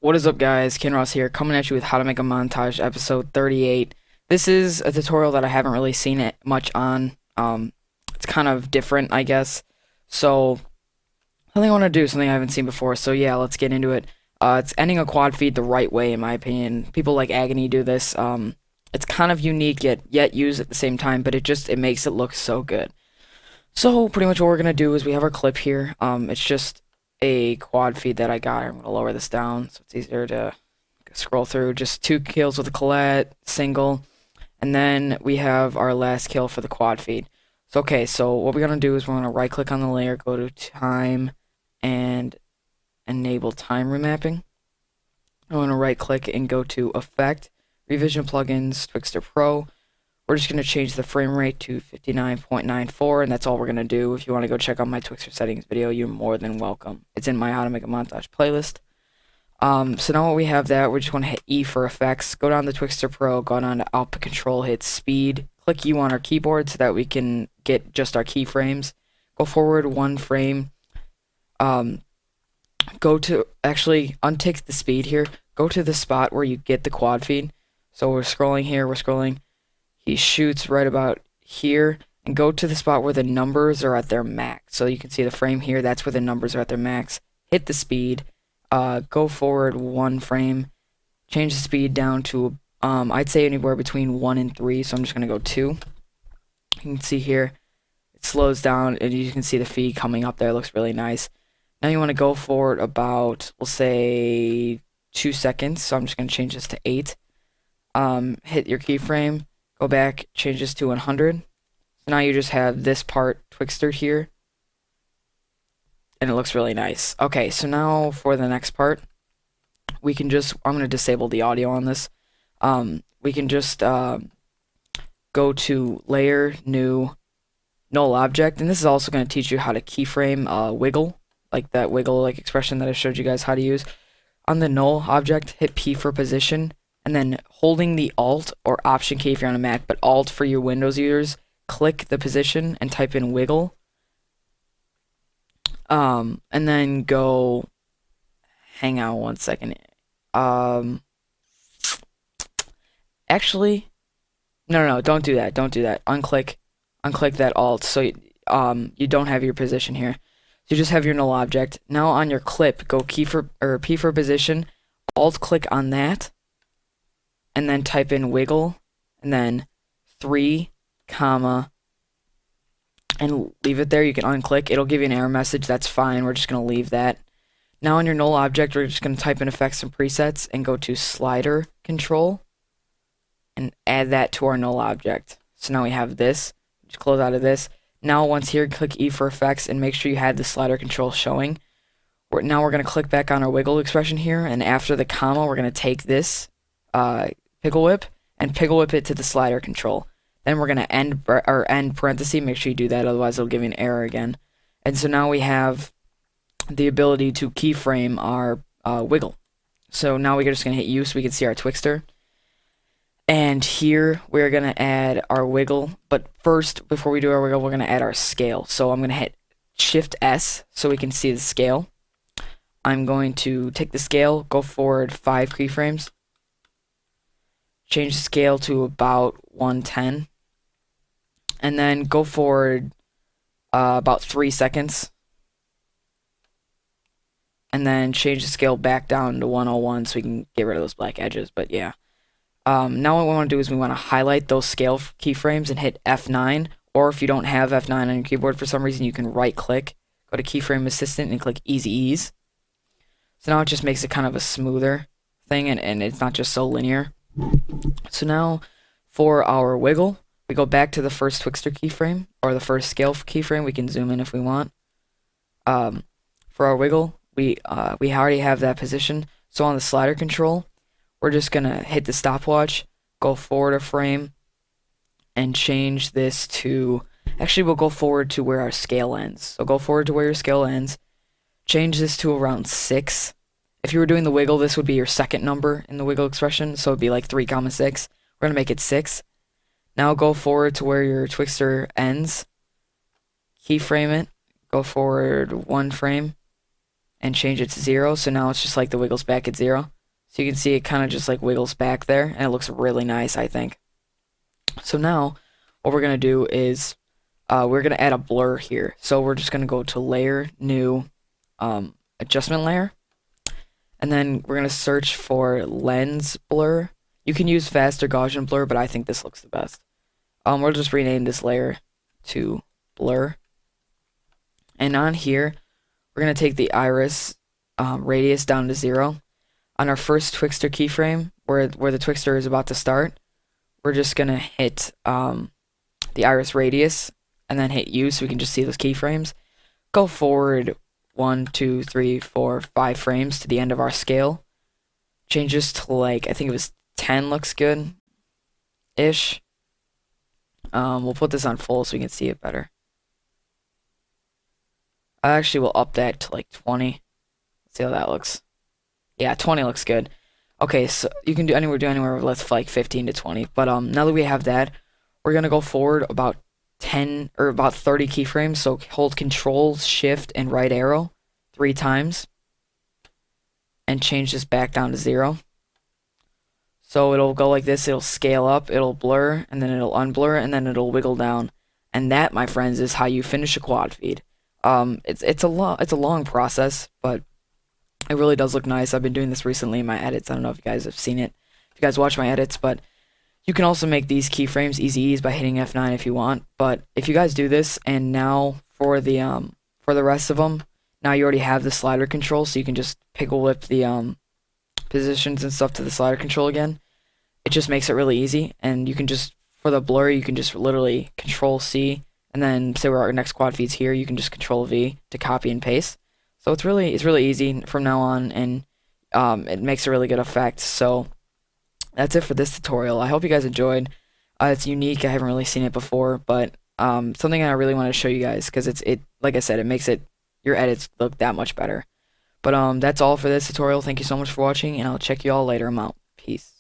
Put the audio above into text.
What is up, guys? Kinross here, coming at you with how to make a montage, episode 38. This is a tutorial that I haven't really seen it much on. It's kind of different, I guess. So, something I want to do, something I haven't seen before. So yeah, let's get into it. It's ending a quad feed the right way, in my opinion. People like Agony do this. It's kind of unique yet used at the same time, but it makes it look so good. So pretty much what we're gonna do is we have our clip here. It's just a quad feed that I got. I'm gonna lower this down so it's easier to scroll through. Just 2 kills with a Colette, single, and then we have our last kill for the quad feed. So okay, so what we're gonna do is we're gonna right click on the layer, go to time, and enable time remapping. I'm gonna right click and go to effect, revision plugins, Twixtor Pro. We're just going to change the frame rate to 59.94, and that's all we're going to do. If you want to go check out my Twixtor settings video, you're more than welcome. It's in my How to Make a Montage playlist. So now we have that, we're just going to hit E for effects, go down to Twixtor Pro, go down to output control, hit speed, click U on our keyboard so that we can get just our keyframes. Go forward 1 frame. Go to, actually, untick the speed here. Go to the spot where you get the quad feed. So we're scrolling here, we're scrolling. He shoots right about here, and go to the spot where the numbers are at their max. So you can see the frame here, that's where the numbers are at their max. Hit the speed, go forward 1 frame, change the speed down to, I'd say anywhere between 1 and 3, so I'm just going to go 2. You can see here, it slows down, and you can see the feed coming up there, it looks really nice. Now you want to go forward about, we'll say, 2 seconds, so I'm just going to change this to 8. Hit your keyframe. Go back, change this to 100. So now you just have this part Twixtor here. And it looks really nice. Okay, so now for the next part, we can just, I'm going to disable the audio on this. We can just go to layer, new, null object. And this is also going to teach you how to keyframe wiggle, like that wiggle like expression that I showed you guys how to use. On the null object, hit P for position. And then holding the Alt or Option key if you're on a Mac, but Alt for your Windows users, click the position and type in wiggle. And then go, hang on 1 second. Actually, no, don't do that. Don't do that. Unclick that Alt so you don't have your position here. So you just have your null object. Now on your clip, go P for position, Alt click on that. And then type in wiggle, and then 3, comma, and leave it there. You can unclick. It'll give you an error message. That's fine. We're just going to leave that. Now on your null object, we're just going to type in effects and presets and go to slider control and add that to our null object. So now we have this. Just close out of this. Now once here, click E for effects and make sure you have the slider control showing. Now we're going to click back on our wiggle expression here, and after the comma, we're going to take this pickle whip and pickle whip it to the slider control. Then we're gonna end parenthesis. Make sure you do that, otherwise it'll give you an error again. And so now we have the ability to keyframe our wiggle. So now we're just gonna hit U so we can see our Twixtor. And here we're gonna add our wiggle. But first, before we do our wiggle, we're gonna add our scale. So I'm gonna hit Shift S so we can see the scale. I'm going to take the scale, go forward 5 keyframes. Change the scale to about 110, and then go forward about 3 seconds, and then change the scale back down to 101 so we can get rid of those black edges. But yeah, now what we want to do is we want to highlight those scale keyframes and hit F9, or if you don't have F9 on your keyboard for some reason, you can right click, go to keyframe assistant and click easy ease. So now it just makes it kind of a smoother thing, and it's not just so linear. So now for our wiggle, we go back to the first Twixtor keyframe, or the first scale keyframe. We can zoom in if we want. For our wiggle, we already have that position. So on the slider control, we're just gonna hit the stopwatch, go forward a frame, and change this to, actually we'll go forward to where our scale ends. So go forward to where your scale ends, change this to around 6. If you were doing the wiggle, this would be your second number in the wiggle expression, so it'd be like 3, 6. We're going to make it 6. Now go forward to where your Twixtor ends. Keyframe it. Go forward 1 frame. and change it to 0. So now it's just like the wiggles back at 0. So you can see it kind of just like wiggles back there, and it looks really nice, I think. So now what we're going to do is we're going to add a blur here. So we're just going to go to layer, new, adjustment layer. And then we're going to search for lens blur. You can use fast or Gaussian blur, but I think this looks the best. We'll just rename this layer to blur. And on here, we're going to take the iris radius down to 0. On our first Twixtor keyframe, where the Twixtor is about to start, we're just going to hit the iris radius and then hit U so we can just see those keyframes. Go forward 1, 2, 3, 4, 5 frames to the end of our scale. Change this to like, I think it was 10 looks good-ish. We'll put this on full so we can see it better. I actually will up that to like 20. Let's see how that looks. Yeah, 20 looks good. Okay, so you can do anywhere with like 15 to 20. But now that we have that, we're gonna go forward about 10 or about 30 keyframes. So hold Control, Shift, and right arrow 3 times, and change this back down to 0. So it'll go like this. It'll scale up, it'll blur, and then it'll unblur, and then it'll wiggle down. And that, my friends, is how you finish a quad feed. It's a long process, but it really does look nice. I've been doing this recently in my edits. I don't know if you guys have seen it, if you guys watch my edits, but you can also make these keyframes easy ease by hitting F9 if you want. But if you guys do this, and now for the rest of them, now you already have the slider control, so you can just pickle whip the positions and stuff to the slider control again. It just makes it really easy, and you can just, for the blur, you can just literally Control C, and then say where our next quad feed's here, you can just Control V to copy and paste. So it's really easy from now on, and it makes a really good effect. So that's it for this tutorial. I hope you guys enjoyed. It's unique. I haven't really seen it before, but something I really want to show you guys, because it like I said, it makes your edits look that much better. But that's all for this tutorial. Thank you so much for watching, and I'll check you all later. I'm out. Peace.